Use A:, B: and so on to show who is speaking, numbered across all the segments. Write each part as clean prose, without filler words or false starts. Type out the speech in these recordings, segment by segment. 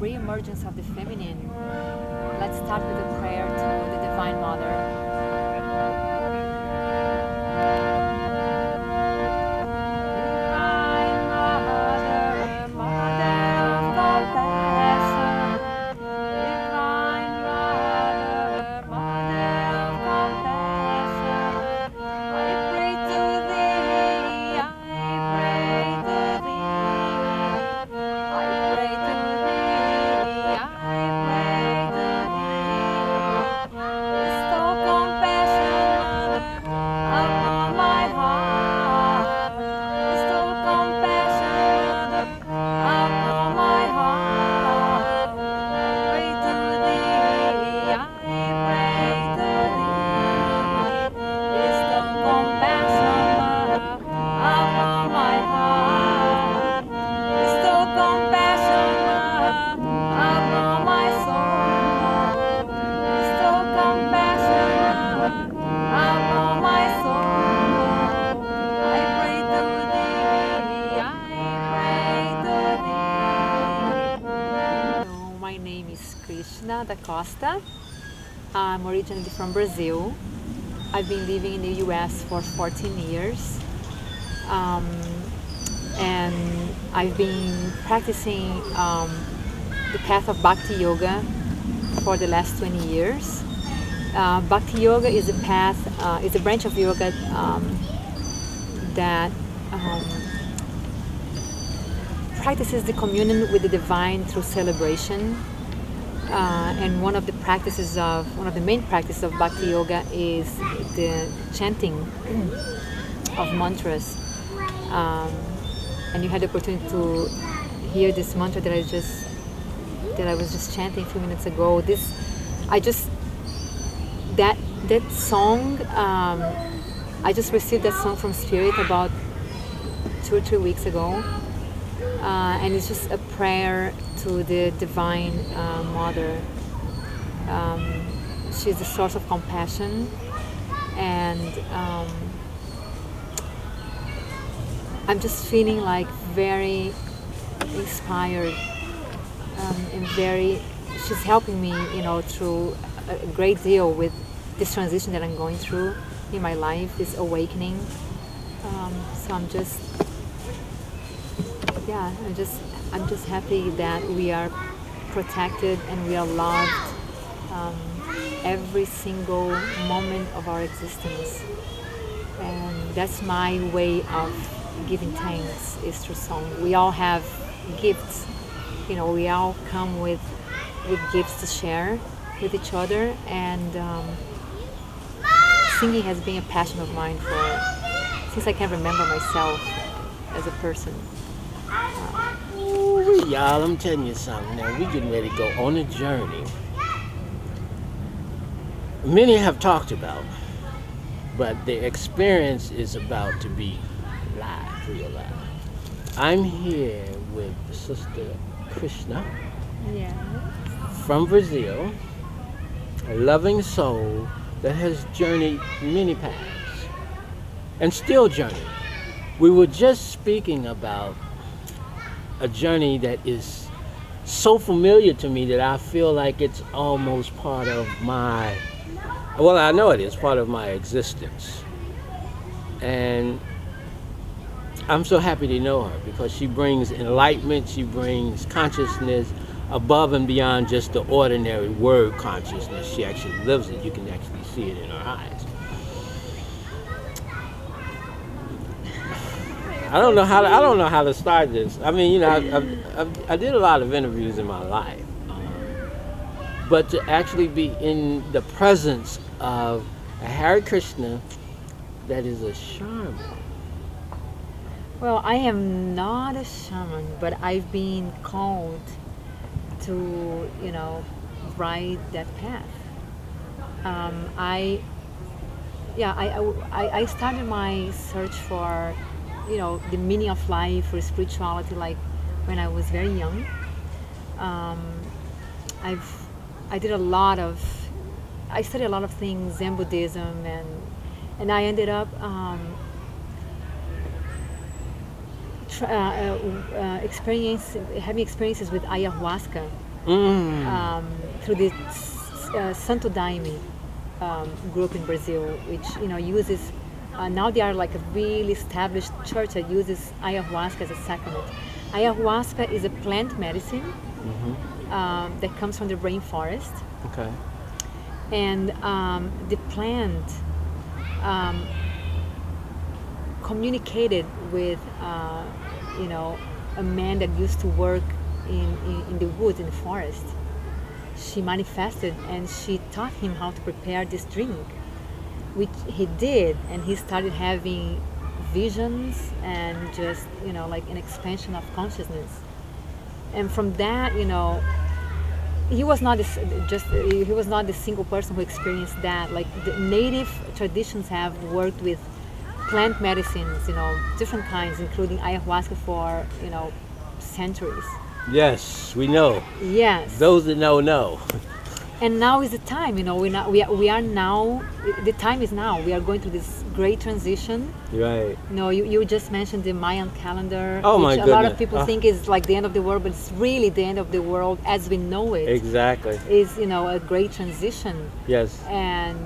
A: re-emergence of the feminine. Let's start with a prayer to the Divine Mother. My name is DECOSTA. I'm originally from Brazil. I've been living in the US for 14 years. And I've been practicing the path of Bhakti Yoga for the last 20 years. Bhakti Yoga is a path, is a branch of yoga that practices the communion with the divine through celebration. And one of the main practices of Bhakti Yoga is the chanting of mantras. And you had the opportunity to hear this mantra that I was just chanting a few minutes ago. That song, I just received that song from Spirit about 2 or 3 weeks ago. And it's just a prayer to the Divine Mother. She's the source of compassion, and I'm just feeling like very inspired, and she's helping me, through a great deal with this transition that I'm going through in my life, this awakening. So I'm just happy that we are protected and we are loved every single moment of our existence. And that's my way of giving thanks, is through song. We all have gifts, we all come with gifts to share with each other, and singing has been a passion of mine since I can remember myself as a person.
B: Y'all, I'm telling you something now. We're getting ready to go on a journey many have talked about, but the experience is about to be live, real live. I'm here with Sister Krishna from Brazil, a loving soul that has journeyed many paths and still journeying. We were just speaking about a journey that is so familiar to me that I feel like it's almost part of I know it is part of my existence. And I'm so happy to know her because she brings enlightenment, she brings consciousness above and beyond just the ordinary word consciousness. She actually lives it. You can actually see it in her eyes. I don't know how to start this. I mean, I did a lot of interviews in my life, but to actually be in the presence of a Hare Krishna that is a shaman.
A: Well, I am not a shaman, but I've been called to, ride that path. I started my search for, the meaning of life, for spirituality, like when I was very young. I studied a lot of things, Zen Buddhism, and I ended up having experiences with ayahuasca through this Santo Daime group in Brazil, which uses. Now they are like a really established church that uses ayahuasca as a sacrament. Ayahuasca is a plant medicine that comes from the rainforest.
B: Okay.
A: And the plant communicated with, a man that used to work in the woods, in the forest. She manifested and she taught him how to prepare this drink, which he did, and he started having visions and just, like an expansion of consciousness. And from that, he was not he was not the single person who experienced that. Like the native traditions have worked with plant medicines, different kinds, including ayahuasca for, centuries.
B: Yes, we know.
A: Yes.
B: Those that know.
A: And now is the time, we are now, the time is now. We are going through this great transition.
B: Right.
A: You just mentioned the Mayan calendar,
B: Oh, my
A: which a
B: goodness.
A: lot of people think is like the end of the world, but it's really the end of the world as we know it.
B: Exactly.
A: Is, a great transition.
B: Yes.
A: And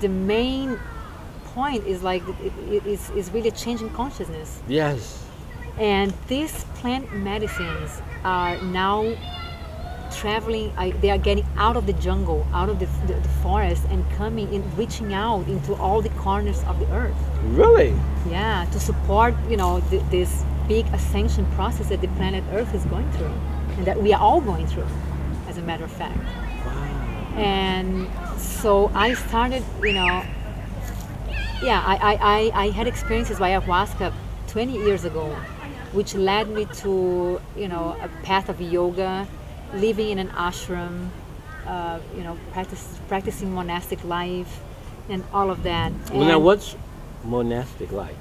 A: the main point is like, it is really a change in consciousness.
B: Yes.
A: And these plant medicines are now traveling, they are getting out of the jungle, out of the forest, and coming in, reaching out into all the corners of the earth.
B: Really?
A: Yeah, to support, this big ascension process that the planet Earth is going through, and that we are all going through, as a matter of fact.
B: Wow.
A: And so I started, I had experiences with ayahuasca 20 years ago, which led me to, a path of yoga, living in an ashram, practicing monastic life, and all of that.
B: Well, now what's monastic life?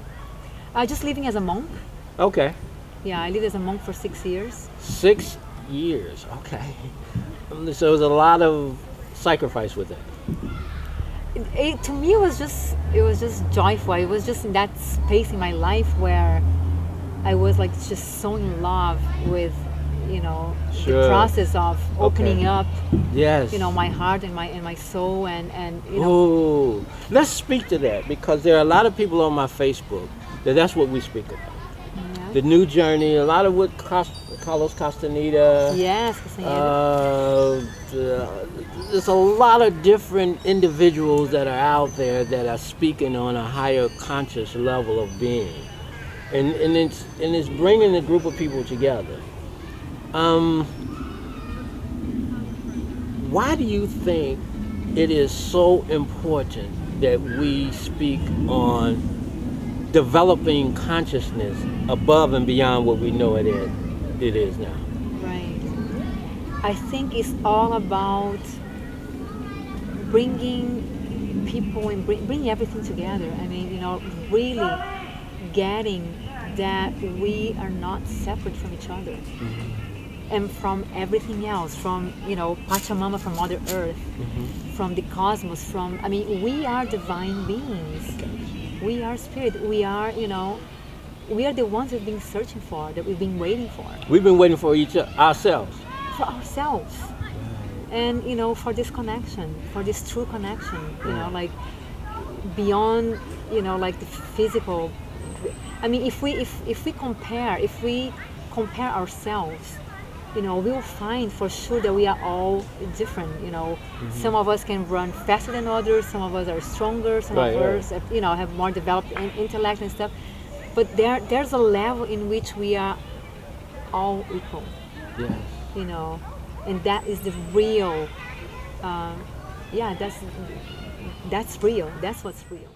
A: Just living as a monk.
B: Okay.
A: Yeah, I lived as a monk for 6 years.
B: 6 years. Okay. So there's a lot of sacrifice with it.
A: To me, it was just joyful. It was just in that space in my life where I was like just so in love with,
B: Sure.
A: the process of opening up,
B: Yes.
A: my heart and my soul, and
B: Oh, let's speak to that, because there are a lot of people on my Facebook that's what we speak about.
A: Yeah.
B: The new journey, a lot of what Carlos Castaneda.
A: Yes, Castaneda.
B: There's a lot of different individuals that are out there that are speaking on a higher conscious level of being, and it's bringing a group of people together. Why do you think it is so important that we speak on developing consciousness above and beyond what we know it is now?
A: Right. I think it's all about bringing people and bringing everything together. I mean, really getting that we are not separate from each other.
B: Mm-hmm.
A: And from everything else, from, Pachamama, from Mother Earth, from the cosmos, we are divine beings. We are spirit. We are, we are the ones we've been searching for, that we've been waiting for.
B: We've been waiting for ourselves.
A: For ourselves. And, for this connection, for this true connection, like beyond, like the physical. I mean, if we compare ourselves, we'll find for sure that we are all different. Some of us can run faster than others. Some of us are stronger. Some of us, have more developed intellect and stuff. But there's a level in which we are all equal.
B: Yes.
A: And that is the real. That's real. That's what's real.